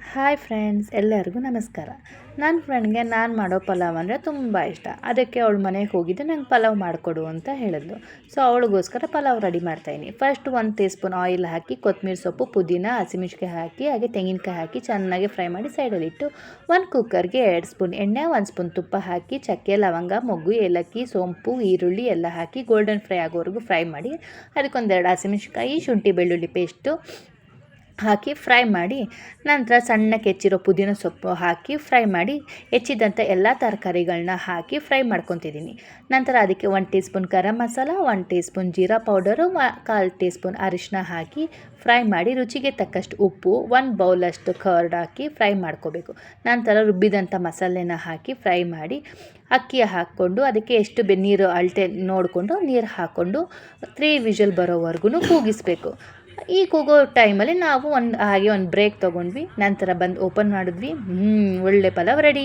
Hi friends, ಎಲ್ಲರಿಗೂ ನಮಸ್ಕಾರ. ನನ್ನ ಫ್ರೆಂಡ್ಗೆ ನಾನು ಮಾಡೋ ಪಲಾವ್ ಅಂದರೆ ತುಂಬ ಇಷ್ಟ. ಅದಕ್ಕೆ ಅವಳ ಮನೆಗೆ ಹೋಗಿದ್ದೆ, ನಂಗೆ ಪಲಾವ್ ಮಾಡಿಕೊಡು ಅಂತ ಹೇಳಿದ್ಲು. ಸೊ ಅವಳಿಗೋಸ್ಕರ ಪಲಾವ್ ರೆಡಿ ಮಾಡ್ತಾಯಿದ್ದೀನಿ. ಫಸ್ಟ್ 1 ಟೀ ಸ್ಪೂನ್ ಆಯಿಲ್ ಹಾಕಿ, ಕೊತ್ತಂಬರಿ ಸೊಪ್ಪು, ಪುದೀನ, ಹಸಿಮೆಣ್ಸಿಕಾಯಿ ಹಾಕಿ, ಹಾಗೆ ತೆಂಗಿನಕಾಯಿ ಹಾಕಿ ಚೆನ್ನಾಗಿ ಫ್ರೈ ಮಾಡಿ ಸೈಡಲ್ಲಿಟ್ಟು, ಒಂದು ಕುಕ್ಕರ್ಗೆ 2 ಸ್ಪೂನ್ ಎಣ್ಣೆ, 1 ಸ್ಪೂನ್ ತುಪ್ಪ ಹಾಕಿ, ಚಕ್ಕೆ, ಲವಂಗ, ಮೊಗ್ಗು, ಏಲಕ್ಕಿ, ಸೋಂಪು, ಈರುಳ್ಳಿ ಎಲ್ಲ ಹಾಕಿ ಗೋಲ್ಡನ್ ಫ್ರೈ ಆಗೋವರೆಗೂ ಫ್ರೈ ಮಾಡಿ, ಅದಕ್ಕೊಂದೆರಡು ಹಸಿಮೆಣ್ಸಿಕಾಯಿ, ಶುಂಠಿ ಬೆಳ್ಳುಳ್ಳಿ ಪೇಸ್ಟು ಹಾಕಿ ಫ್ರೈ ಮಾಡಿ, ನಂತರ ಸಣ್ಣಕ್ಕೆ ಹೆಚ್ಚಿರೋ ಪುದೀನ ಸೊಪ್ಪು ಹಾಕಿ ಫ್ರೈ ಮಾಡಿ, ಹೆಚ್ಚಿದಂಥ ಎಲ್ಲ ತರಕಾರಿಗಳನ್ನ ಹಾಕಿ ಫ್ರೈ ಮಾಡ್ಕೊತಿದ್ದೀನಿ. ನಂತರ ಅದಕ್ಕೆ 1 teaspoon garam masala, 1 teaspoon ಜೀರಾ ಪೌಡರು, 1/4 ಟೀ ಸ್ಪೂನ್ ಅರಿಶಿನ ಹಾಕಿ ಫ್ರೈ ಮಾಡಿ, ರುಚಿಗೆ ತಕ್ಕಷ್ಟು ಉಪ್ಪು, 1 ಬೌಲಷ್ಟು ಕರ್ಡ್ ಹಾಕಿ ಫ್ರೈ ಮಾಡ್ಕೋಬೇಕು. ನಂತರ ರುಬ್ಬಿದಂಥ ಮಸಾಲೆನ ಹಾಕಿ ಫ್ರೈ ಮಾಡಿ, ಅಕ್ಕಿ ಹಾಕ್ಕೊಂಡು ಅದಕ್ಕೆ ಎಷ್ಟು ನೀರು ಅಳತೆ ನೋಡಿಕೊಂಡು ನೀರು ಹಾಕ್ಕೊಂಡು 3 ವಿಷಲ್ ಬರೋವರೆಗೂ ಕೂಗಿಸ್ಬೇಕು. ಈ ಕೂಗೋ ಟೈಮಲ್ಲಿ ನಾವು ಒಂದು ಬ್ರೇಕ್ ತೊಗೊಂಡ್ವಿ. ನಂತರ ಬಂದು ಓಪನ್ ಮಾಡಿದ್ವಿ. ಒಳ್ಳೆ ಪಲಾವ್ ರೆಡಿ.